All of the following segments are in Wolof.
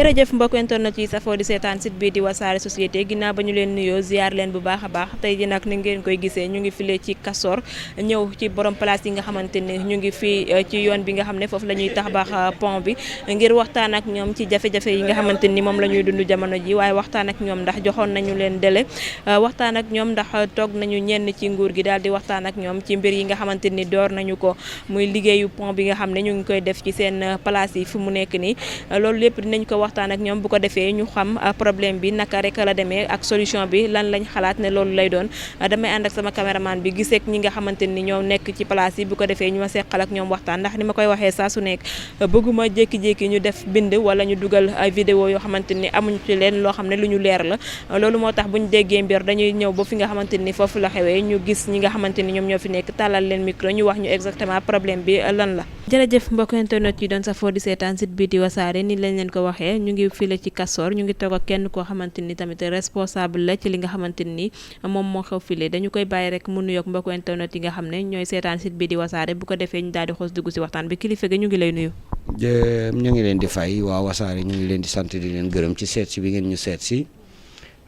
jërëjëf mbokk internet yi safoo di seetaan site bii di wasaare société ginnaaw ba ñu leen nuyoo ziar leen bu baax a baax tey ji nag ni ngeen koy gisee ñu ngi file ci Castor ñëw ci borom place yi nga xamante ni ñu ngi fii ci yoon bi nga xam ne foofu la ñuy tabax pont bi ngir waxtaan ak ñoom ci jafe-jafe yi nga xamante ni moom la ñuy dund jamono ji waaye waxtaan ak ñoom ndax joxoon nañu leen délai waxtaan ak ñoom ndax toog nañu ñenn ci nguur gi daal di waxtaan ak ñoom ci mbir yi nga xamante ni door nañu ko muy liggéeyu pont bi nga xam ne ñu ngi koy def ci seen place yi fu mu nekk nii loolu lépp dinañ ko waxtaan ak ñoom bu ko defee ñu xam problème bi naka rek la demee ak solution bi lan lañ xalaat ne loolu lay doon damay ànd ak sama caméraman bi giseek ñi nga xamante ni ñoo nekk ci place yi bu ko defee ñu ma seqal ak ñoom waxtaan ndax ni ma koy waxee saa su nekk bëgguma jékki-jékki ñu def bind wala ñu dugal ay vidéo yoo xamante ni amuñu ci leen loo xam ne lu ñu leer la loolu moo tax bu ñu déggee mbir dañuy ñëw ba fi nga xamante ni foofu la xewee ñu gis ñi nga xamante ni ñoom ñoo fi nekk tàllal leen micro ñu wax ñu exactement problème bi lan la. jërëjëf mbokk internet yi doon safoo di seetaan site bii di wasaare ni lañ leen ko waxee ñu ngi fii la ci Castor ñu ngi toog ak kenn koo xamante ni tamit responsable la ci li nga xamante ni moom moo xew file dañu koy bàyyi rek mu nuyoog mbokk internet yi nga xam ne ñooy seetaan site bii di wasaare bu ko defee ñu daal di xoos dugg si waxtaan bi kilifa gi ñu ngi lay nuyu. ñu ngi leen di fay waa wasaare ñu ngi leen di sant di leen gërëm ci seet si bi ngeen ñu seet si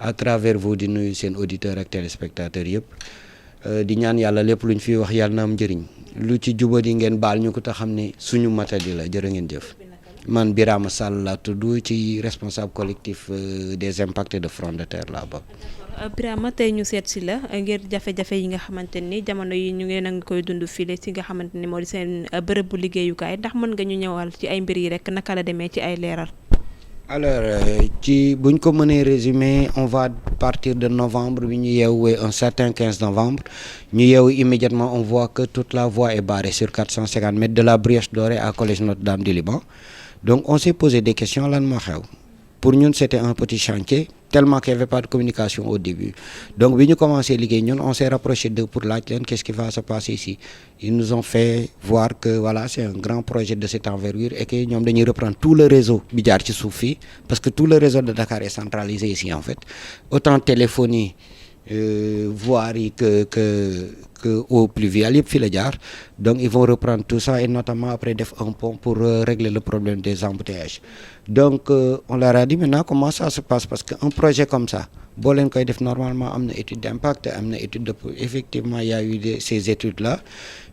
à travers vous di nuyu seen auditeurs ak téléspectateurs yëpp di ñaan yàlla lépp luñ fi wax yàlla na am njëriñ lu ci jubadi ngeen baal ñu ko te xam ne suñu matadi la jërë ngeen jëf. man Birama Sall laa tudd ci responsable collectif des impactés de front de terre là ba. Birama tey ñu seet si la ngir jafe-jafe yi nga xamante ni jamono yi ñu ngeen a ngi koy dund file si nga xamante ni moo di seen bërëb bu liggéeyukaay ndax mën nga ñu ñëwal ci ay mbir yi rek naka la demee ci ay leeral. alors ci buñ ko mënee résumer on va partir de novembre bi ñu yeewee un certain 15 novembre ñu yeewu immédiatement on voit que toute la voie est barrée sur 450 mètres de la Brioche Dorée à Collège Notre-Dame du Liban. Donc on s'est posé des questions lan moo xew pour ñun c'était un petit chantier tellement qu'il y avait pas de communication au début donc bi ñu commencé liggéey ñun on s'est rapproché d'eux pour laaj leen qu'est-ce qui va se passer ici ils nous ont fait voir que voilà c'est un grand projet de cette envergure et que ñoom dañuy reprendre tout le réseau bi jaar ci suuf fii parce que tout le réseau de Dakar est centralisé ici en fait autant téléphonie voirie que eau pluviale yëpp fii la jaar donc ils vont reprendre tout ça et notamment après def un pont pour régler le problème des embouteillages donc on leur a dit maintenant comment ça se passe parce que un projet comme ça boo leen koy def normalement am na étude d'impact am na étude de effectivement il y a eu ces études là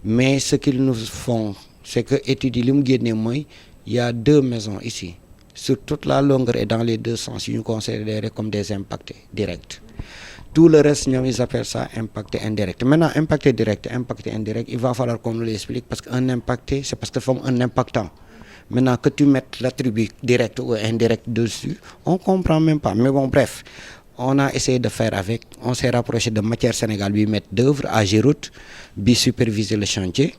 mais ce qu'ils nous font c'est que études yi li mu génnee mooy il y a 2 maisons ici sur toute la longueur et dans les 2 sens yu ñu considérés comme des impactés directs. Tout le reste, ils appellent ça impacté indirect. Maintenant, impacté direct, impacté indirect, il va falloir qu'on nous l'explique parce qu'un impacté, c'est parce que c'est un impactant. Maintenant, que tu mettes l'attribut direct ou indirect dessus, on comprend même pas. Mais bon, bref, on a essayé de faire avec. On s'est rapproché de Matière Sénégal, lui mettre d'œuvre à Giroud, lui superviser le chantier.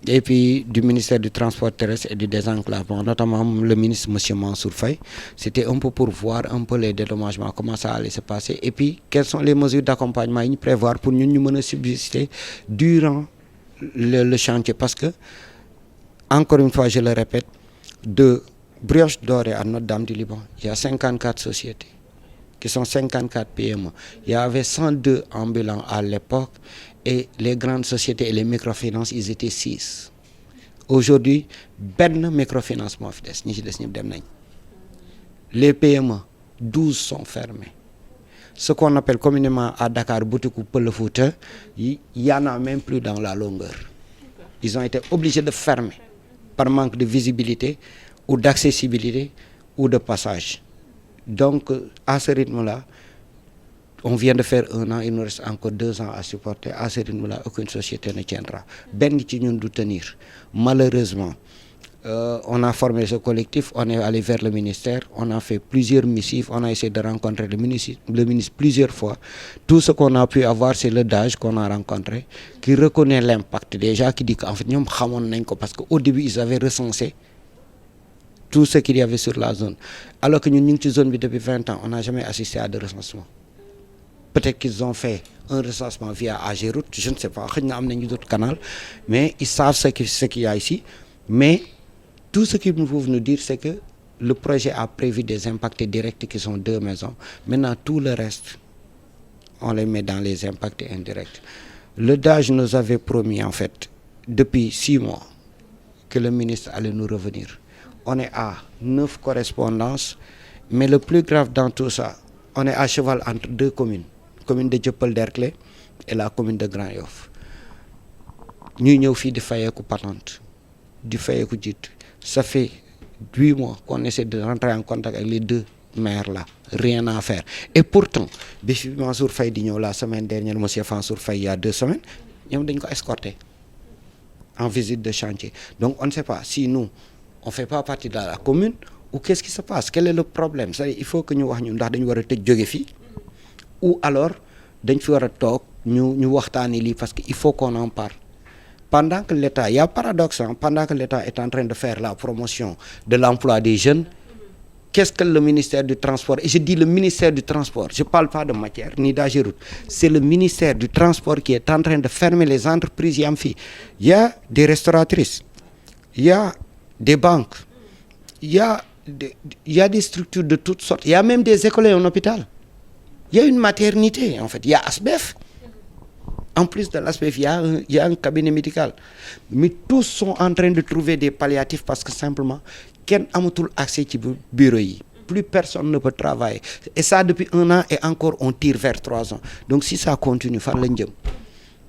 Et puis du ministère du Transport terrestre et du désenclavement, notamment le ministre M. Mansour Faye. C'était un peu pour voir un peu les dédommagements, comment ça allait se passer. Et puis, quelles sont les mesures d'accompagnement qu'ils prévoient pour nous subsister durant le chantier. Parce que, encore une fois, je le répète, de Brioche Dorée à Notre-Dame du Liban, il y a 54 sociétés qui sont 54 PME. Il y avait 102 ambulants à l'époque. Et les grandes sociétés et les microfinances, ils étaient 6. Aujourd'hui, ben microfinance moo fi des ñi ci des ñëpp dem nañ. Les PME, 12 sont fermés. Ce qu'on appelle communément à Dakar Boutikou Peul Fouta, il y en a même plus dans la longueur. Ils ont été obligés de fermer par manque de visibilité ou d'accessibilité ou de passage. Donc, à ce rythme-là, on vient de faire 1 an, il nous reste encore 2 ans à supporter. À ce rythme-là, aucune société ne tiendra. Ben ci ñun du tenir. Malheureusement, on a formé ce collectif, on est allé vers le ministère, on a fait plusieurs missives, on a essayé de rencontrer le ministre plusieurs fois. Tout ce qu'on a pu avoir, c'est le DAGE qu'on a rencontré, qui reconnaît l'impact déjà, qui dit qu'en fait, ñoom xamoon nañ ko parce qu'au début, ils avaient recensé tout ce qu'il y avait sur la zone. Alors que ñun ñu ngi ci zone bi depuis 20 ans, on n'a jamais assisté à de recensement. Peut-être qu'ils ont fait un recensement via Ageroute, je ne sais pas, il y a d'autres canaux, mais ils savent ce qu'il y a ici. Mais tout ce qu'ils peuvent nous dire, c'est que le projet a prévu des impacts directs qui sont 2 maisons. Maintenant, tout le reste, on les met dans les impacts indirects. Le DAGE nous avait promis, en fait, depuis 6 mois, que le ministre allait nous revenir. on est à 9 correspondances, mais le plus grave dans tout ça, on est à cheval entre deux communes, commune de Dieuppeul-Derklé et la commune de Grand Yoff. ñuy ñëw fii di fayeeku patente di fayeeku jiit. Ça fait 8 mois qu'on essaie de rentrer en contact avec les deux maires là, rien à faire. Et pourtant bi fi Mansour Faye di ñëw la semaine dernière, monsieur Mansour Faye il y a 2 semaines, ñoom dañ ko escorter en visite de chantier. Donc on ne sait pas si nous on fait pas partie de la commune ou qu'est-ce qui se passe, quel est le problème. C'est-à-dire il faut que ñu wax ñu ndax dañu war a tëj jóge fii ou alors dañ fi war a toog ñu waxtaani lii, parce que il faut qu'on en parle. Pendant que l'État, il y a un paradoxe, hein, pendant que l'État est en train de faire la promotion de l'emploi des jeunes, qu'est-ce que le ministère du Transport, et je dis le ministère du Transport, je ne parle pas de matière ni d'Ageroute, c'est le ministère du Transport qui est en train de fermer les entreprises Yamfi. Il y a des restauratrices, il y a des banques, il y a des structures de toutes sortes, il y a même des écoles et un hôpital. Il y a une maternité, en fait, il y a ASBEF. En plus de l'ASBEF, il y a un cabinet médical. Mais tous sont en train de trouver des palliatifs parce que simplement, kenn amatul accès ci bureau yi. Plus personne ne peut travailler. Et ça depuis 1 an et encore on tire vers 3 ans. Donc si ça continue, fan lañ jëm.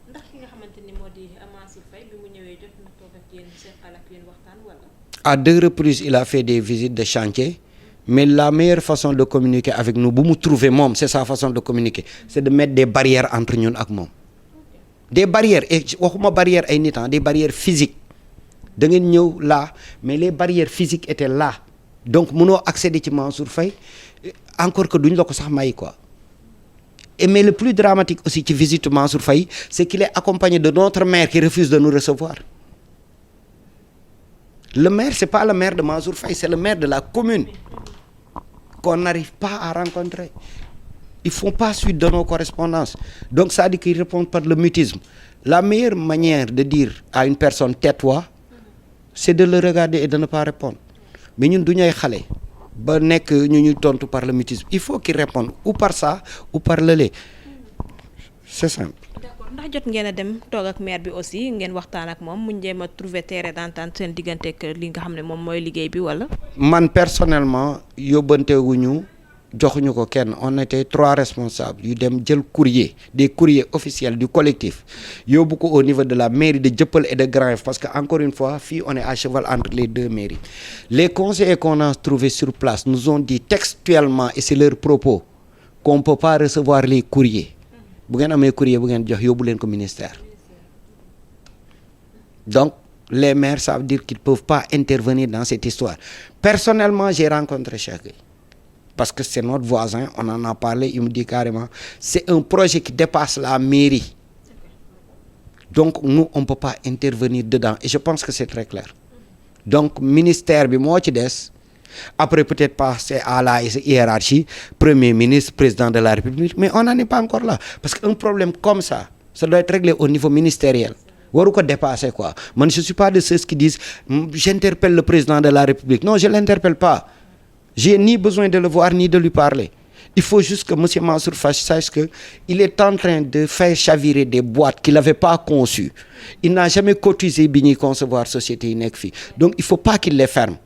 Ndax ki nga xamante ni moo di Mansour Faye bi mu ñëwee jot na toog ak yéen seqal ak yéen waxtaan wala. À 2 reprises, il a fait des visites de chantier. Mais la meilleure façon de communiquer avec nous, bu mu trouver moom, c'est sa façon de communiquer. C'est de mettre des barrières entre ñun ak moom. Des barrières, et waxuma barrières ay nit, des barrières physiques. Da ngeen ñëw là, mais les barrières physiques étaient là. Donc mënoo accéder ci Mansour Faye, encore que duñ la ko sax may quoi. Et mais le plus dramatique aussi ci visite Mansour Faye, c'est qu'il est accompagné de notre maire qui refuse de nous recevoir. Le maire, c'est pas le maire de Mansour Faye, c'est le maire de la commune qu'on n'arrive pas à rencontrer. Ils font pas suite de nos correspondances. Donc ça dit qu'ils répondent par le mutisme. La meilleure manière de dire à une personne tais-toi, c'est de le regarder et de ne pas répondre. Mais ñun du ñuy xale ba nekk ñu ñuy tontu par le mutisme. Il faut qu'ils répondent ou par ça ou par le lait. C'est simple. D'accord, ndax jot ngeen a dem toog ak maire bi aussi ngeen waxtaan ak moom mu jéem a trouver terrain d'entente seen diggante ak li nga xam ne moom mooy liggéey bi wala. Man personnellement yóbbantewuñu joxuñu ko kenn. On était 3 responsables yu dem jël courrier, des courriers officiels du collectif yóbbu ko au niveau de la mairie de Dieuppeul et de Grand Yoff, parce que encore une fois fii on est à cheval entre les 2 mairies. Les conseillers qu'on a trouvés sur place nous ont dit textuellement, et c'est leur propos, qu'on ne peut pas recevoir les courriers. Bu ngeen amee courrier bu ngeen jox yóbbu leen ko ministère. Donc les maires, ça veut dire qu'ils ne peuvent pas intervenir dans cette histoire. Personnellement, j'ai rencontré Cheikh Gueye. Parce que c'est notre voisin, on en a parlé, il me dit carrément, c'est un projet qui dépasse la mairie. Donc nous, on ne peut pas intervenir dedans. Et je pense que c'est très clair. Donc ministère bi moo ci des, après peut-être passer à la hiérarchie, Premier ministre, Président de la République, mais on n'en est pas encore là. Parce qu'un problème comme ça doit être réglé au niveau ministériel. Waru ko dépasser quoi. Moi, je ne suis pas de ceux qui disent, j'interpelle le Président de la République. Non, je ne l'interpelle pas. J'ai ni besoin de le voir ni de lui parler. Il faut juste que M. Mansour Faye sache qu'il est en train de faire chavirer des boîtes qu'il n'avait pas conçues. Il n'a jamais cotisé bi ñuy concevoir société yi nekk fii. Donc il ne faut pas qu'il les ferme.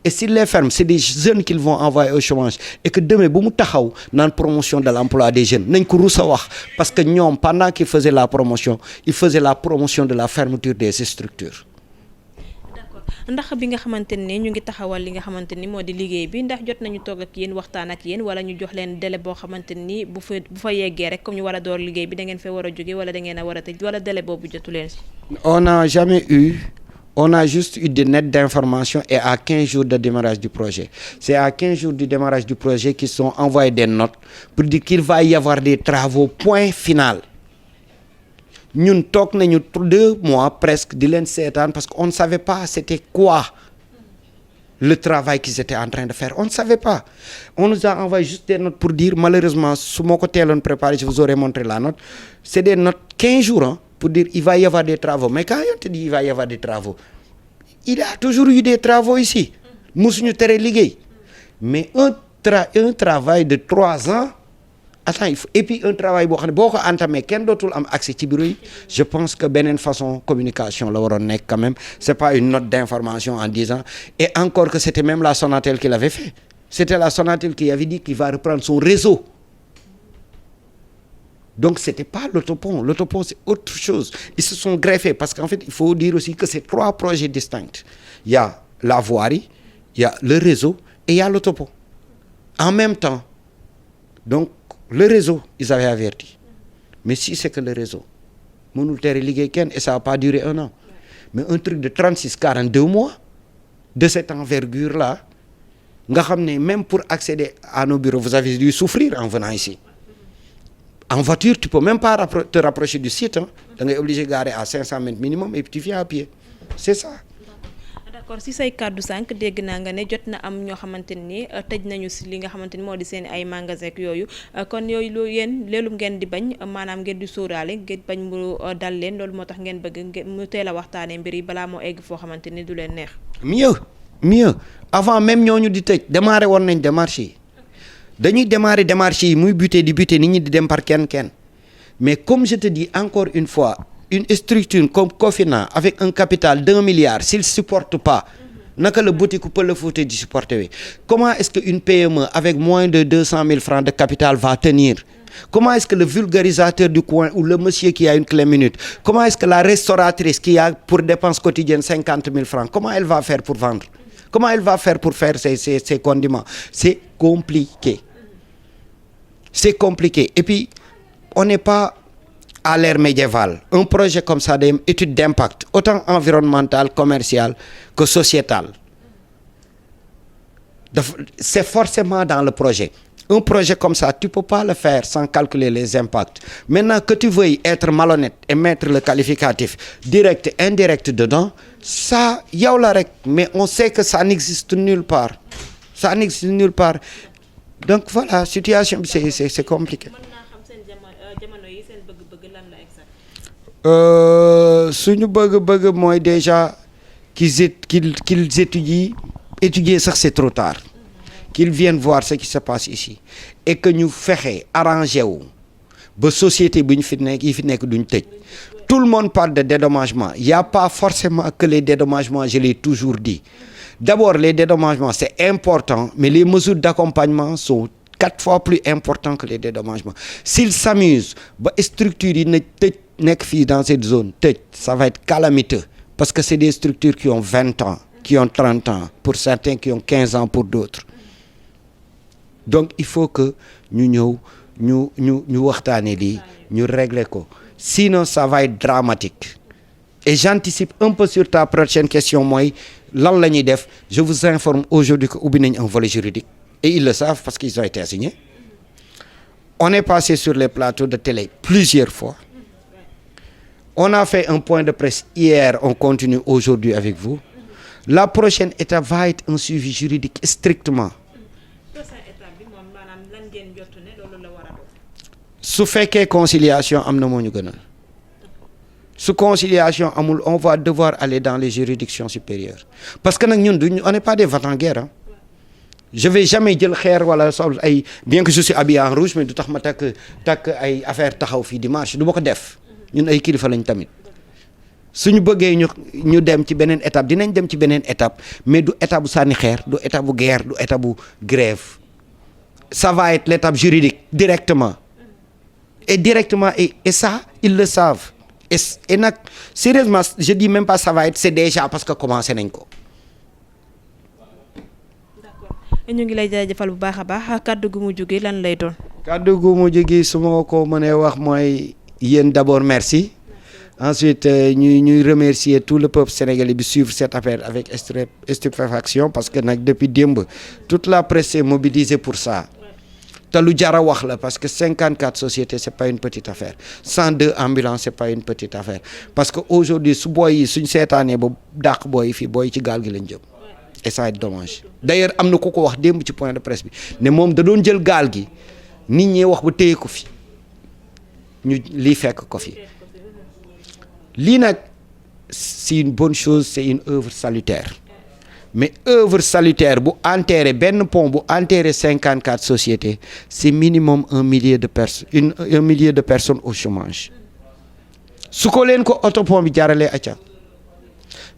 Et s'il les ferme, c'est des jeunes qu'ils vont envoyer au chômage. Et que demain, bu mu taxaw naan promotion de l'emploi des jeunes nañ ko rusa wax, parce que ñoom pendant qu'ils faisaient la promotion, ils faisaient la promotion de la fermeture des structures. Ndax bi nga xamante ni ñu ngi taxawal li nga xamante ni moo di liggéey bi, ndax jot nañu toog ak yéen waxtaan ak yéen, wala ñu jox leen délai boo xamante ni bu fa yeggee rek comme ñu war a door liggéey bi da ngeen fee war a jóge wala da ngeen a war a tëj, wala délai boobu jotu leen si. On a juste eu des nettes d'informations et à 15 jours de démarrage du projet. C'est à 15 jours du démarrage du projet qu'ils sont envoyés des notes pour dire qu'il va y avoir des travaux, point final. Ñun toog nañu 2 mois presque di leen seetaan parce qu'on ne savait pas c'était quoi le travail qu'ils étaient en train de faire. On ne savait pas. On nous a envoyé juste des notes pour dire, malheureusement, su ma ko teeloon préparé, je vous aurais montré la note. C'est des notes 15 jours hein, pour dire il va y avoir des travaux. Mais quand on te dit il va y avoir des travaux, il y a toujours eu des travaux ici. Musuñu tere liggéey. Mais un travail de 3 ans attends il faut et puis un travail boo xam ne boo ko entamé kenn dootul am accès ci bureau yi je pense que beneen façon communication la waroon nekk quand même c'est pas une note d'information en disant et encore que c'était même la Sonatel qui l'avait fait c'était la Sonatel qui avait dit qu'il va reprendre son réseau donc c'était pas l'autopont c'est autre chose ils se sont greffés parce qu'en fait il faut dire aussi que c'est 3 projets distincts il y a la voirie il y a le réseau et il y a l'autopont en même temps donc le réseau ils avaient averti mais si c'est que le réseau mënul tere liggéey kenn et ça va pas durer 1 an mais un truc de 42 mois de cette envergure là nga xam ne même pour accéder à nos bureaux vous avez dû souffrir en venant ici en voiture tu peux même pas te rapprocher du site da ngay obligé garer à 500 mètres minimum et puis tu viens à pied c'est ça. d'accord si say kàddu sànq dégg naa nga ne jot na am ñoo xamante ni tëj nañu si li nga xamante ni moo di seen ay magasin yooyu kon yooyu lu yéen leelu ngeen di bañ maanaam ngeen di sóoraale ngeen bañ mu dal leen loolu moo tax ngeen bëgg mu teel a waxtaanee mbir yi balaa moo egg foo xamante ni du leen neex. mieux avant même ñooñu di tëj démarrer woon nañ démarche yi dañuy démarrer démarche yi muy buté nit ñi di dem par kenn mais comme je te dis encore une fois une structure comme Cofina avec un capital d'1 milliard s'il supporte pas naka la boutique peut le foutre di supporter wi comment est-ce que une PME avec moins de 200 000 francs de capital va tenir comment est-ce que le vulgarisateur du coin ou le monsieur qui a une clé minute comment est-ce que la restauratrice qui a pour dépense quotidienne 50 000 francs comment elle va faire pour vendre comment elle va faire pour faire ses condiments c'est compliqué et puis on n'est pas à l'ère médiévale un projet comme ça day étude d'impact autant environnemental commercial que sociétal c'est forcément dans le projet un projet comme ça tu peux pas le faire sans calculer les impacts maintenant que tu veuilles être malhonnête et mettre le qualificatif direct indirect dedans ça yow la rek mais on sait que ça n'existe nulle part donc voilà situation bi c'est compliqué suñu bëgg mooy déjà qu'ils étudier sax c'est trop tard qu'ils viennent voir ce qui se passe ici et que ñu fexe arrangé wu ba société bi ñu fi nekk duñ tëj tout le monde parle de dédommagement il y a pas forcément que les dédommagements je l'ai toujours dit d'abord les dédommagements c'est important mais les mesures d'accompagnement sont 4 fois plus importantes que les dédommagements s'ils s'amusent ba structures yi na tëj nekk fii dans cette zone ça va être calamiteux parce que c'est des structures qui ont 20 ans qui ont 30 ans pour certains qui ont 15 ans pour d'autres donc il faut que ñu waxtaane lii ñu régler ko sinon ça va être dramatique et j'anticipe un peu sur ta prochaine question mooy lan la ñuy def je vous informe aujourd'hui que ubbi nañ un volet juridique et ils le savent parce qu'ils ont été assignés on est passé sur les plateaux de télé plusieurs fois on a fait un point de presse hier on continue aujourd'hui avec vous la prochaine étape va être un suivi juridique strictement su fekkee conciliation am na moo ñu gënal su conciliation amul on va devoir aller dans les juridictions supérieures parce que nag ñun on n'est pas des va-t-en-guerre je vais jamais jël xeer wala sol ay bien que je suis habillé en rouge mais du tax ma takk ay affaire taxaw fii di marche du ma ko def ñun ay kilifa lañ tamit suñu bëggee ñu dem ci beneen étape dinañ dem ci beneen étape mais du étape bu sànni xeer du étape bu guerre du étape bu grève ça va être l'étape juridique directement et ça ils le savent et nag sérieusement je dis même pas ça va être c'est déjà parce que commencé nañ ko. d'accord ñu ngi lay jaajëfal bu baax a baax kàddu gu mujj gi lan lay doon. kàddu gu mujj gi su ma ko mënee wax mooy yéen d'abord merci. Ensuite ñuy remercier tout le peuple sénégalais bi suivre cette affaire avec stupéfaction parce que nag depuis démb toute la presse est mobilisée pour ça te lu jara wax la parce que 54 sociétés c'est pas une petite affaire 102 ambulances c'est pas une petite affaire parce que aujourd'hui su booy yi suñ seetaanee ba dàq booy yi fii booy yi ci gaal gi lañ jëm et ça va être dommage d'ailleurs am na ku ko wax démb ci point de presse bi ne moom da doon jël gaal gi nit ñi wax ba téye ko fi ñu lii fekk ko fi lii nag c'est une bonne chose c'est une œuvre salutaire mais œuvre salutaire bu enterré benn pont bu enterré 54 sociétés c'est minimum 1 millier de personnes 1 millier de personnes au chômage su ko leen ko autopont bi jaralee acca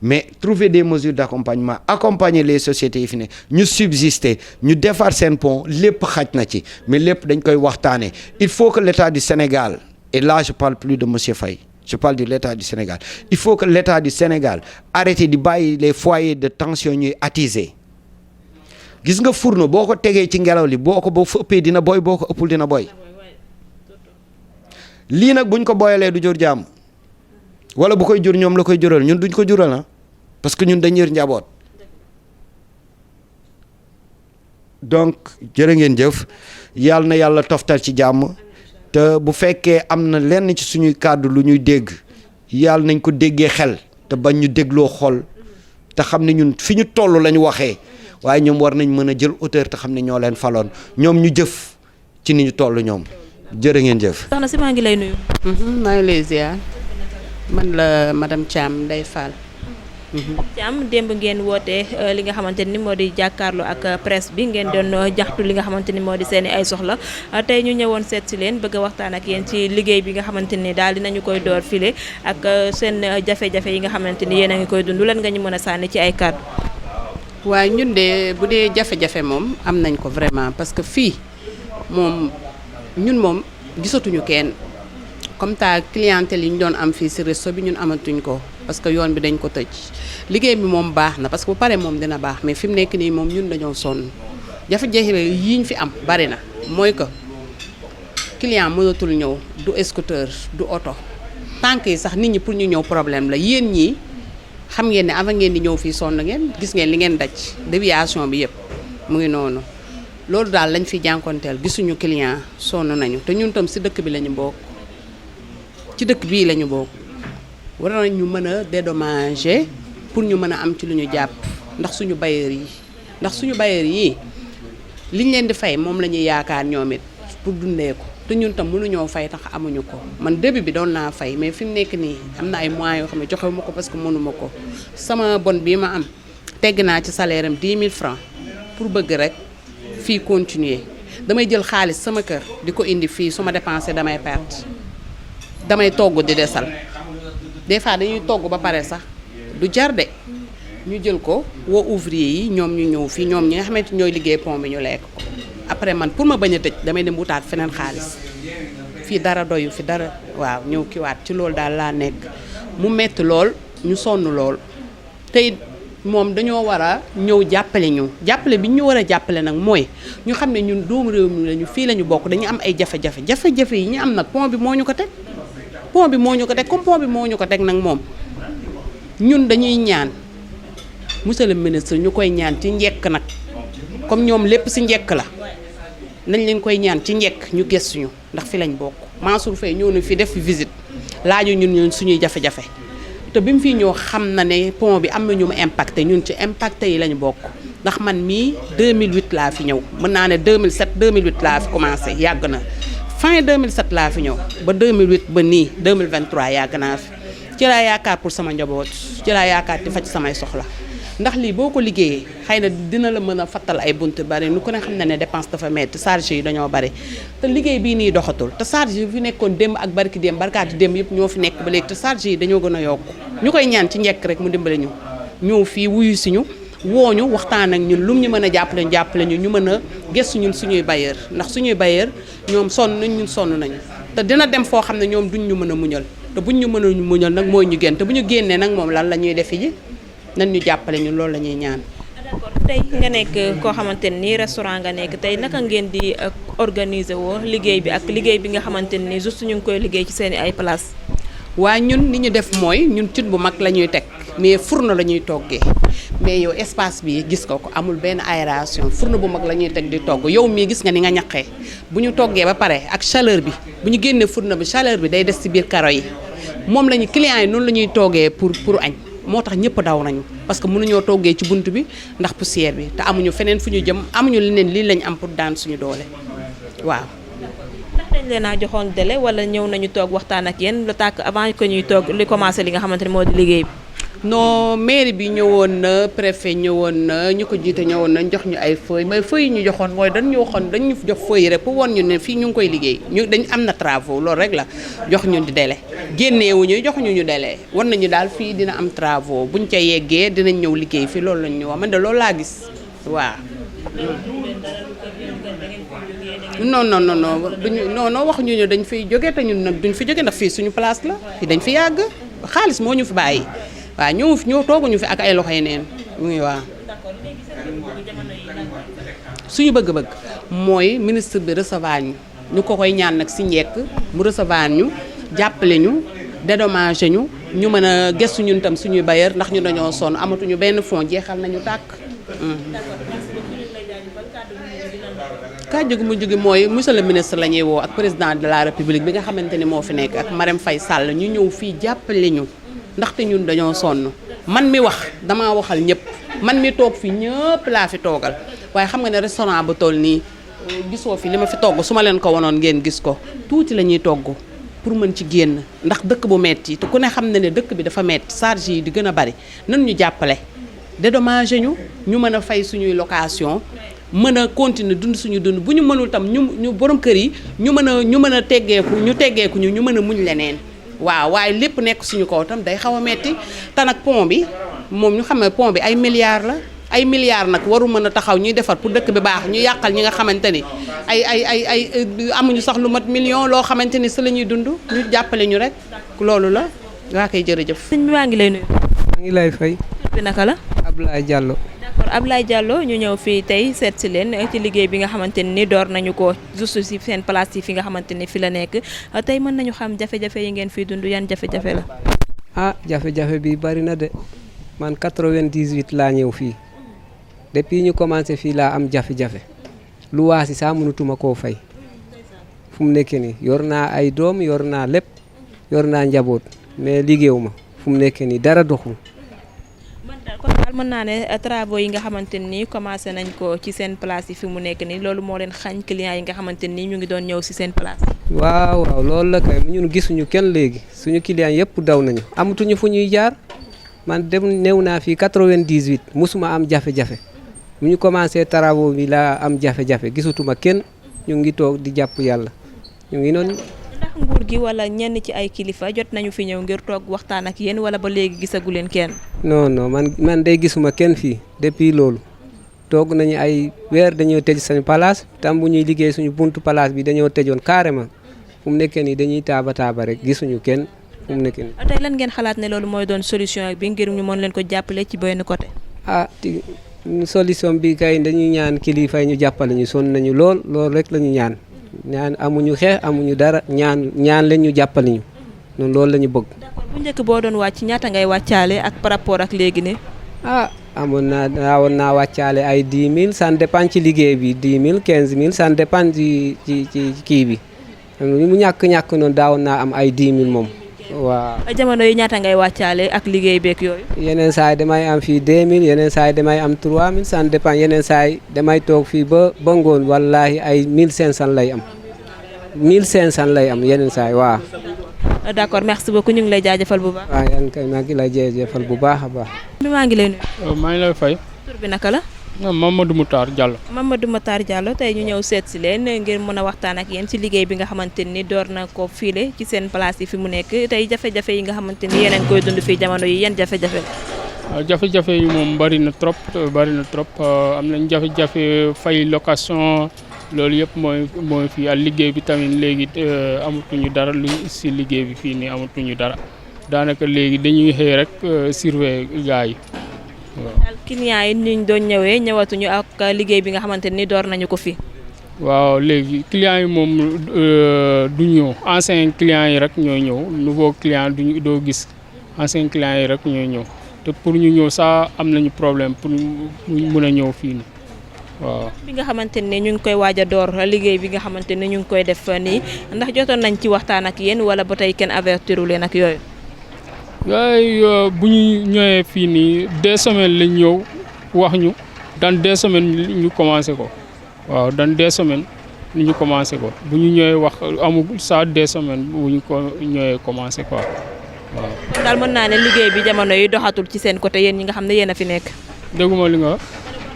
mais trouver des mesures d'accompagnement accompagner les sociétés yi fi ne ñu subsister ñu defar seen pont lépp xaj na ci mais lépp dañ koy waxtaane il faut que l'État du Sénégal et là je parle plus de monsieur Faye je parle de l'État du Sénégal il faut que l'État du Sénégal arrête di bàyyi les foyers de tension ñuy attiser gis nga fourneau boo ko tegee ci ngelaw li boo ko ba fa ëppee dina boy boo ko ëppul dina boy lii nag buñ ko boyalee du jur jàmm wala bu koy jur ñoom la koy jural ñun duñ ko jural na parce que ñun dañ yër njaboot donc jërë ngeen jëf yàlla na yàlla toftal ci jàmm te bu fekkee am na lenn ci suñuy kàddu lu ñuy dégg yàlla nañ ko déggee xel te bañ ñu dégloo xol te xam ne ñun fi ñu toll lañu waxee waaye ñoom war nañ mën a jël hauteur te xam ne ñoo leen faloon ñoom ñu jëf ci ni ñu toll ñoom jërë ngeen jëf. soxna si maa ngi lay nuyu. maa ngi lay ziar man la madame Thiam Ndeye Fall. Thiam démb ngeen woote li nga xamante ni moo di jàkkaarloo ak presse bi ngeen doon jaxtu li nga xamante ni moo di seen ay soxla tey ñu ñëwoon seet si leen bëgg a waxtaan ak yéen ci liggéey bi nga xamante ni daal dinañu koy door file ak seen jafe-jafe yi nga xamante ni yéen a ngi koy dund lan nga ñu mën a sànni ci ay kàddu. waaye ñun de bu dee jafe-jafe moom am nañ ko vraiment parce que fii moom ñun moom gisatuñu kenn comme ta clientèle yi ñu doon am fii si resto bi ñun amatuñ ko parce que yoon bi dañ ko tëj liggéey bi moom baax na parce que bu paree moom dina baax mais fi mu nekk nii moom ñun dañoo sonn jafe-jafe yi ñu fi am bari na mooy que client mënatul ñëw du scooter du oto tànk yi sax nit ñi pour ñu ñëw problème la yéen ñii xam ngeen ne avant ngeen di ñëw fii sonn ngeen gis ngeen li ngeen daj déviation bi yëpp mu ngi noonu loolu daal lañ fi jànkonteel gisuñu client sonn nañu te ñun tam si dëkk bi lañu bokk ci dëkk bii lañu bokk war nañu mën a dédommager pour ñu mën a am ci lu ñu jàpp ndax suñu bailleur yi liñ leen di fay moom la ñuy yaakaar ñoom it pour dundee ko te ñun tam mënuñoo fay tax amuñu ko man début bi doon naa fay mais fi mu nekk nii am na ay moyens yoo xam ne joxewu ma ko parce que mënuma ko sama bon bii ma am tegg naa ci salaire am 10 000 francs pour bëgg rek fii continuer damay jël xaalis sama kër di ko indi fii su ma dépensé damay perte damay togg di desal des fois dañuy togg ba pare sax du jar de ñu jël ko woo ouvrier yi ñoom ñu ñëw fii ñoom ñi nga xamante ñooy liggéey pont bi ñu lekk ko après man pour ma bañ a tëj damay dem wutaat feneen xaalis fii dara doyu fi dara waaw ñëw kiwaat ci loolu daal laa nekk mu metti lool ñu sonn lool tey moom dañoo war a ñëw jàppale bi ñu war a jàppale nag mooy ñu xam ne ñun doomu réew mi lañu fii la ñu bokk dañu am ay jafe-jafe yi ñu am nag pont bi moo ñu ko teg comme pont bi moo ñu ko teg nag moom ñun dañuy ñaan monsieur le ministre ñu koy ñaan ci njekk nag comme ñoom lépp si njekk la nañ leen koy ñaan ci njekk ñu gëstuñu ndax fi lañ bokk Mansour Faye ñëw na fi def fi visite laaju ñun suñuy jafe-jafe te bi mu fi ñëw xam na ne pont bi am na ñu mu impacté ñun ci impacté yi lañu bokk ndax man mii 2008 laa fi ñëw mën naa ne 2008 laa fi commencé yàgg na fin 2007 laa fi ñëw ba 2008 ba nii 2023 yàgg naa fi ci laa yaakaar pour sama njaboot ci laa yaakaar di faj samay soxla ndax lii boo ko liggéeyee xëy na dina la mën a fattal ay bunt bari nu ko ne xam ne dépense dafa metti charge yi dañoo bari te liggéey bii nii doxatul te charge yi fi nekkoon démb ak barkaati démb yëpp ñoo fi nekk ba léegi te charge yi dañoo gën a yokk ñu koy ñaan ci njëkk rek mu dimbale ñu ñëw fii wuyu si ñu wooñu waxtaan ak ñun lu ñu mën a jàppale ñu mën a gëstu ñun suñuy bailleur ndax suñuy bailleur ñoom sonn nañ ñun sonn nañu te dina dem foo xam ne ñoom duñ ñu mën a muñal te buñ ñu mën a muñal nag mooy ñu génn te bu ñu génnee nag moom lan la ñuy defi ji nan ñu jàppale ñun loolu la ñuy ñaan. d'accord tey nga nekk koo xamante ni restaurant nga nekk tey naka ngeen di organiser woo liggéey bi ak liggéey bi nga xamante ni juste ñu ngi koy liggéey ci seen i ay place. waa ñun li ñu def mooy ñun cin bu mag la ñuy teg mais fourneau la ñuy toggee mais yow espace bi gis nga ko amul benn aération fourneau bu mag la ñuy teg di togg yow mii gis nga ni nga ñaqee bu ñu toggee ba pare ak chaleur bi bu ñu génnee fourneau bi chaleur bi day des ci biir karo yi moom la ñu clients yi noonu la ñuy toggee pour añ moo tax ñëpp daw nañu parce que mënuñoo toggee ci bunt bi ndax poussière bi te amuñu feneen fu ñu jëm amuñu leneen lii lañ am pour daan suñu doole waaw. ndax dañ leen a joxoon délai wala ñëw nañu toog waxtaan ak yéen lu tàkk avant que ñuy toog li commencé li nga xamante ne moo di liggéey bi. non mairie bi ñëwoon na préfet ñëwoon na ñu ko jiite ñëwoon na jox ñu ay feuilles mais feuilles yi ñu joxoon mooy dañ ñu waxoon dañ ñu jox feuilles yi rek pour woon ñu ne fii ñu ngi koy liggéey ñu dañ am na travaux loolu rek la jox ñu di délai génneewuñu jox ñu délai war nañu daal fii dina am travaux buñ ca yeggee dinañ ñëw liggéey fii loolu lañ ñu wax man de loolu laa gis waaw. non non non non duñu non waxuñu ñu dañ fiy jóge te ñun nag duñ fi jóge ndax fii suñu place la fii dañ fi yàgg xaalis moo ñu fi bàyyi waaw ñëw tooguñu fi ak ay loxoy neen muy waaw. suñu bëgg-bëgg mooy ministre bi recevoir ñu ko koy ñaan nag si njekk mu recevoir ñu jàppale ñu dédommagé ñu mën a gëstu ñun tam suñuy bailleur ndax ñu dañoo sonn amatuñu benn fonds jeexal nañu tàkk. kàddu gu mujj gi mooy monsieur le ministre la ñuy woo ak président de la république bi nga xamante ni moo fi nekk ak Marème Faye Sall ñu ñëw fii jàppale ñu ndaxte ñun dañoo sonn man mi wax damaa waxal ñëpp man mi toog fi ñëpp laa fi toogal waaye xam nga ne restaurant bu toll nii gisoo fi li ma fi togg su ma leen ko wonoon ngeen gis ko tuuti la ñuy togg pour mën ci génn ndax dëkk bu metti te ku ne xam na ne dëkk bi dafa metti charge yi di gën a bari nan ñu jàppale dédommagé ñu mën a fay suñuy location mën a continuer dund suñu dund bu ñu mënul tam ñu borom kër yi ñu mën a teggeeku ñu mën a muñ leneen waaw waaye lépp nekk suñu kaw tam day xaw a metti te nag pont bi moom ñu xam ne pont bi ay milliards la ay milliards nag waru mën a taxaw ñuy defar pour dëkk bi baax ñu yàqal ñi nga xamante ni ay amuñu sax lu mat million loo xamante ni sa la ñuy dund ñu jàppale ñu rek loolu la waa koy jërëjëf. sëñ bi maa ngi lay nuyu. maa ngi lay fay. tur bi naka la. Ablaye Diallo. d'accord Ablaye Diallo ñu ñëw fii tey seet si leen ci liggéey bi nga xamante ni door nañu ko juste si seen place yi fi nga xamante ni fi la nekk tey mën nañu xam jafe-jafe yi ngeen fiy dund yan jafe-jafe la. ah jafe-jafe bi bari na de man 98 laa ñëw fii depuis ñu commencé fii laa am jafe-jafe lu waasi saa mënutuma koo fay fu mu nekk nii yor naa ay doom yor naa lépp yor naa njaboot mais liggéeyu ma fu mu nekk nii dara doxul. kon daal mën naa ne travaux yi nga xamante ni commencé nañ ko ci seen place yi fi mu nekk nii loolu moo leen xañ clients yi nga xamante ni ñu ngi doon ñëw si seen place. waaw loolu la kay ñun gisuñu kenn léegi suñu clients yëpp daw nañu amatuñu fu ñuy jaar man dem néew naa fii 98 musuma am jafe-jafe bu ñu commencé travaux bi laa am jafe-jafe gisatuma kenn ñu ngi toog di jàpp yàlla ñu ngi noonu. ndax nguur gi wala ñenn ci ay kilifa jot nañu fi ñëw ngir toog waxtaan ak yéen wala ba léegi gisagu leen kenn. non man day gisuma kenn fii depuis loolu toog nañu ay weer dañoo tëj sañu place tam bu ñuy liggéey suñu buntu place bi dañoo tëjoon carrément fu mu nekkee nii dañuy taaba rek gisuñu kenn fu mu nekkee nii. tey lan ngeen xalaat ne loolu mooy doon solution bi ngir ñu mën leen ko jàppale ci benn côté. solution bi kay dañuy ñaan kilifa yi ñu jàppale ñu sonn nañu loolu rek la ñu ñaan amuñu xeex amuñu dara ñaan leen ñu jàppale ñu noonu loolu la ñu bëgg. d'accord bu njëkk boo doon wàcc ñaata ngay wàccaale ak par rapport ak léegi ne. amoon naa wàccaale ay 10 000 ça dépend ci liggéey bi 10 000 15 000 ça dépend ci kii bi mu ñàkk noonu daawoon naa am ay 10 000 moom. waaw jamono yi ñaata ngay wàccaale ak liggéey beeg yooyu. yeneen saa yi damay am fii 2000 yeneen saa yi damay am 3000 ça dépend yeneen saa yi damay toog fii ba ngoon wallaahi ay 1500 lay am 1500 lay am yeneen saa yi waaw. d'accord merci beaucoup ñu ngi lay jaajëfal bu baax. waaw yan kay maa ngi lay jaajëfal bu baax a baax. maa ngi lay nuyu. maa ngi lay fay. tur bi naka la. Mamadou Matar Diallo. Mamadou Matar Diallo tey ñu ñëw seet si leen ngir mën a waxtaan ak yéen ci liggéey bi nga xamante ni door na ko fiile ci seen place yi fi mu nekk tey jafe-jafe yi nga xamante ni yeneen koy dund fii jamono yi yan jafe-jafe la. waaw jafe-jafe yi moom bari na trop am nañ jafe-jafe fay location loolu yëpp mooy fii ak liggéey bi tamit léegi amatuñu dara lu si liggéey bi fii nii amatuñu dara daanaka léegi dañuy xëy rek surveiller gars yi. waaw daal clients yi ñu doon ñëwee ñëwatuñu ak liggéey bi nga xamante ni door nañu ko fi. waaw léegi clients yi moom du ñëw ancien clients yi rek ñoo ñëw nouveau client doo gis ancien clients yi rek ñoo ñëw te pour ñu ñëw sax am nañu problème pour mën a ñëw fii nii waaw. bi nga xamante ne ñu ngi koy waaj a door liggéey bi nga xamante ne ñu ngi koy def nii ndax jotoon nañ ci waxtaan ak yéen wala ba tey kenn avertiru leen ak yooyu. waaye bu ñu ñëwee fii nii 2 semaines lañ ñëw wax ñu dans 2 semaines ñu commencé ko waaw dans 2 semaines ñu commencé ko bu ñu ñëwee wax amul saa 2 semaines bu ñu ko ñëwee commencé quoi waaw. daal mën naa ne liggéey bi jamono yi doxatul ci seen côté yéen ñi nga xam ne yéen a fi nekk. dégguma li nga wax.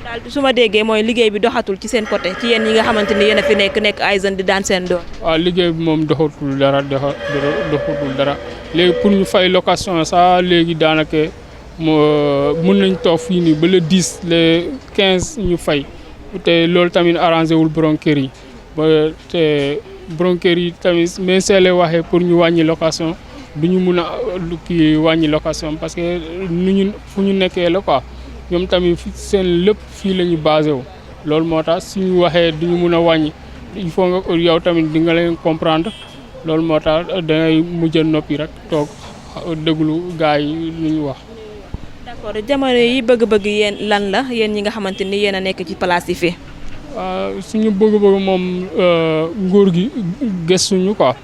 daal su ma déggee mooy liggéey bi doxatul ci seen côté ci yéen ñi nga xamante ni yéen a fi nekk ay jeunes di daan seen doon. waaw liggéey bi moom doxatul dara léegi pour ñu fay location sax léegi daanaka mun nañ toog fii nii ba le 10 le 15 ñu fay te loolu tamit arrangé wul borom kër yi ba te borom kër yi tamit mais seele waxee pour ñu wàññi location du ñu mun a kii wàññi location parce que fu ñu nekkee la quoi ñoom tamit seen lépp fii la ñu basé wu loolu moo tax suñu waxee du ñu mun a wàññi il faut nga yow tamit di nga leen comprendre loolu moo tax dangay mujj a noppi rek toog déglu gars yi lu ñu wax. d'accord jamono yi bëgg-bëgg yéen lan la yéen ñi nga xamante ni yéen a nekk ci place yi fii. suñu bëgg-bëgg moom nguur gi gëstuñu quoi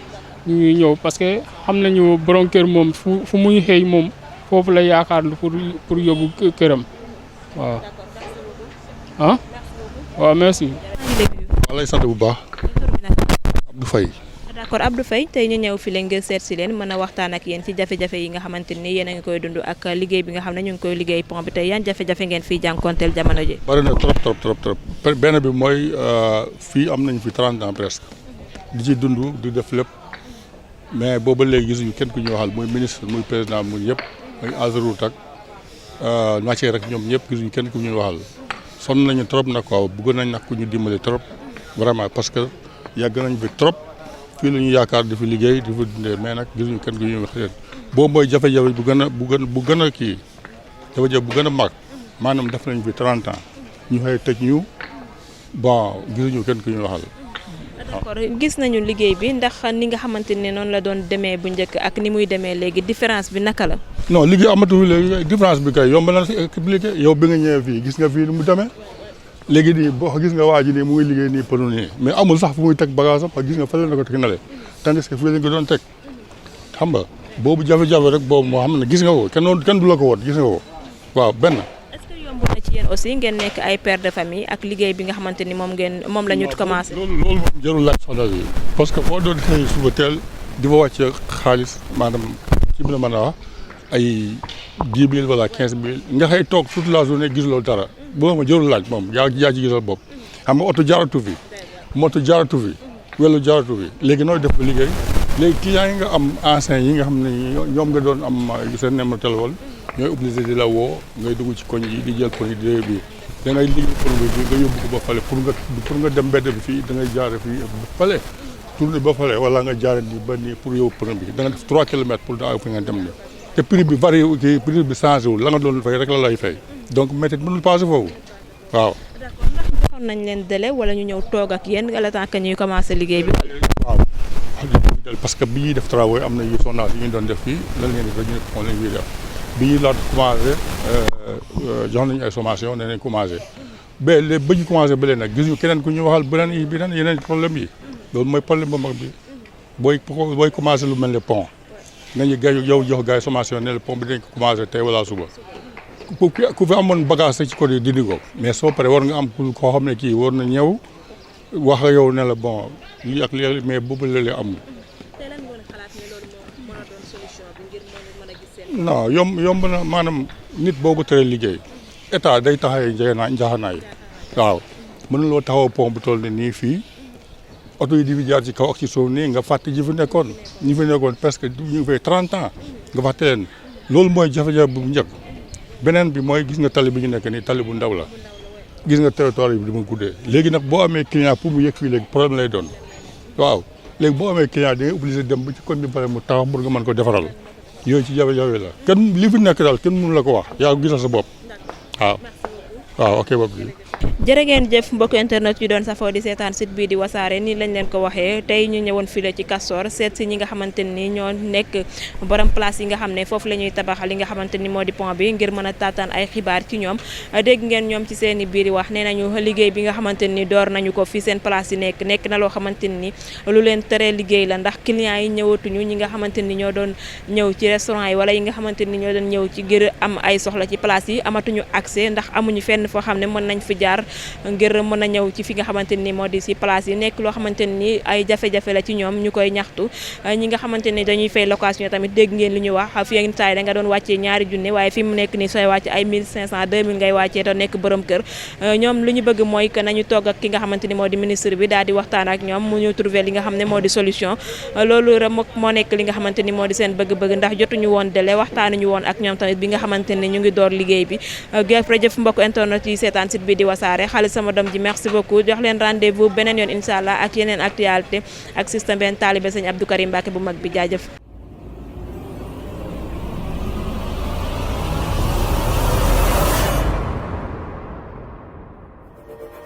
ñu ngi ñëw parce que xam nañu borom kër moom fu muy xëy moom foofu la yaakaar lu pour yóbbu këram waaw. waaw merci. maa lay sant bu baax. Abdou Faye. d'accord Abdou Faye tey ñu ñëw fi leen ngir seet si leen mën a waxtaan ak yéen ci jafe-jafe yi nga xamante ni yéen a ngi koy dund ak liggéey bi nga xam ne ñu ngi koy liggéey pont bi tey yan jafe-jafe ngeen fiy jànkonteel jamono ji. bari na trop benn bi mooy fii am nañ fi 30 ans presque di ci dund di def lépp mais booba léegi gisuñu kenn ku ñu waxal muy ministre muy président muy ñëpp muy Ageroute ak matière rek ñoom ñëpp gisuñu kenn ku ñu waxal sonn nañu trop nag quoi bëgg nañ nag ku ñu dimbali trop vraiment parce que yàgg nañ fi trop. fii la ñu yaakaar di fi liggéey di fi dundee mais nag gisuñu kenn ku ñuy wax boobu mooy jafe-jafe bu gën a kii jafe-jafe bu gën a mag maanaam def nañ fi 30 ans ñu xëy tëj ñu bon gisuñu kenn ku ñuy waxal. d'accord gis nañu liggéey bi ndax ni nga xamante ne noonu la doon demee bu njëkk ak ni muy demee léegi différence bi naka la. non liggéey amatul léegi différence bi kay yomb na si expliqué yow bi nga ñëwee fii gis nga fii ni mu demee. léegi nii boo gis nga waa ji nii mu ngi liggéey nii pënu nii mais amul sax fu muy teg bagage am parce que gis nga fële na ko teg nale tandis que fii lañ ko doon teg xam nga boobu jafe-jafe rek boobu moo xam ne gis nga ko kenn du la ko woon gis nga ko waaw benn. est-ce que yomb na ci yéen aussi ngeen nekk ay père de famille ak liggéey bi nga xamante ni moom la ñu commencé. loolu moom jarul laaj soxna yi parce que boo doon xëy suba teel di fa wàcce xaalis maanaam ci bi la mën a wax ay 10 000 wala 15 000 nga xëy toog toute la journée gisuloo dara. boo ma jërul laaj moom yaa ci gisal bopp xam nga oto jaaratu fi moto jaaratu fi welu jaaratu fi léegi nooy def ba liggéey léegi clients yi nga am anciens yi nga xam ne ñoom nga doon am seen numéro téléphone ñooy obligé di la woo ngay dugg ci koñ yi di jël koñ yi bi da ngay liggéey koñ bi nga yóbbu ko ba fale pour nga dem mbedd bi fii da ngay jaare fii ba fale tourner ba fale wala nga jaare ni ba nii pour yóbbu koñ bi da nga def 3 kilomètres pour da fi nga dem ni te prix bi varié prix bi changé wul la nga doon fay rek la lay fay donc métti mënul passé foofu waaw. d'accord ndax joxoon nañ leen délai wala ñu ñëw toog ak yéen le temps que ñuy commencé liggéey bi. waaw parce que bi ñuy def travaux yi am na yu sondage yi ñu doon def fii lan ngeen di def ñu ne leen ñuy def bi ñuy laata commencé jox nañu ay sommation ne nañ commencé ba léegi ba ñu commencé ba léegi nag gis ñu keneen ku ñu waxal beneen yeneen problème yi loolu mooy problème bu mag bi booy commencé lu mel ne pont nga ñu gay yow jox gars yi sommation ne le pont bi dañ ko commencé tey wala suba. ku fi amoon bagage ci côté dindi ko mais soo paree war nga am koo xam ne kii war na ñëw wax ak yow ne la bon lii ak lii mais boobu la lee amul. non yomb na maanaam nit boo ko teree liggéey état day taxawee njaxanaay waaw mënuloo taxaw pont bu toll nii fii oto yi di fi jaar ci kaw ak ci suuf nii nga fàtte ñi fi nekkoon presque ñu ngi fay 30 ans nga fàtte leen loolu mooy jafe-jafe bu njëkk. beneen bi mooy gis nga tali bi ñu nekk nii tali bu ndaw la gis nga territoire bi di ma guddee léegi nag boo amee client pour mu yëg fii léegi problème lay doon waaw léegi boo amee client di nga obligé dem ba ci kon bi pare mu taxaw pour nga mën ko defaral yooyu ci jafe-jafe la kenn li fi nekk daal kenn mënu la ko wax yaa gisal sa bopp waaw ok bopp bi. jërë ngeen jëf mbokk internet yu doon safoo di seetaan site bii di wasaare nii lañ leen ko waxee tey ñu ñëwoon file ci Castor seet si ñi nga xamante ni ñoo nekk borom place yi nga xam ne foofu la ñuy tabaxal li nga xamante ni moo di pont bi ngir mën a taataan ay xibaar ci ñoom dégg ngeen ñoom ci seen i biir wax nee nañu liggéey bi nga xamante ni door nañu ko fi seen place yi nekk na loo xamante ni lu leen teree liggéey la ndax clients yi ñëwatuñu ñi nga xamante ni ñoo doon ñëw ci restaurant yi wala yi nga xamante ni ñoo doon ñëw ci ngir am ay soxla ci place yi amatuñu accès ndax amuñu fenn foo xam ne mën nañ fi jaar ngir mën a ñëw ci fi nga xamante ni moo di si place yi nekk loo xamante ni ay jafe-jafe la ci ñoom ñu koy ñaxtu ñi nga xamante ni dañuy fay location tamit dégg ngeen li ñu wax fi yenn saa yi da nga doon wàccee ñaari junne waaye fi mu nekk ni sooy wàcce ay 1500 2000 ngay wàccee te nekk borom kër ñoom lu ñu bëgg mooy que nañu toog ak ki nga xamante ni moo di ministre bi daal di waxtaan ak ñoom mu ñu trouver li nga xam ne moo di solution loolu rek moo nekk li nga xamante ni moo di seen bëgg-bëgg ndax jotuñu woon délai waxtaanuñu woon ak ñoom tamit bi nga xamante ni ñu ngi door liggéey bi jërëjëf mbokk internet yi seetaan site bi di Wassare Xaalis sama doom ji merci beaucoup jox leen rendez-vous beneen yoon incha allah ak yeneen actualité ak système benn taalibe sëñ Abdou Karim Mbacké bu mag bi jaajëf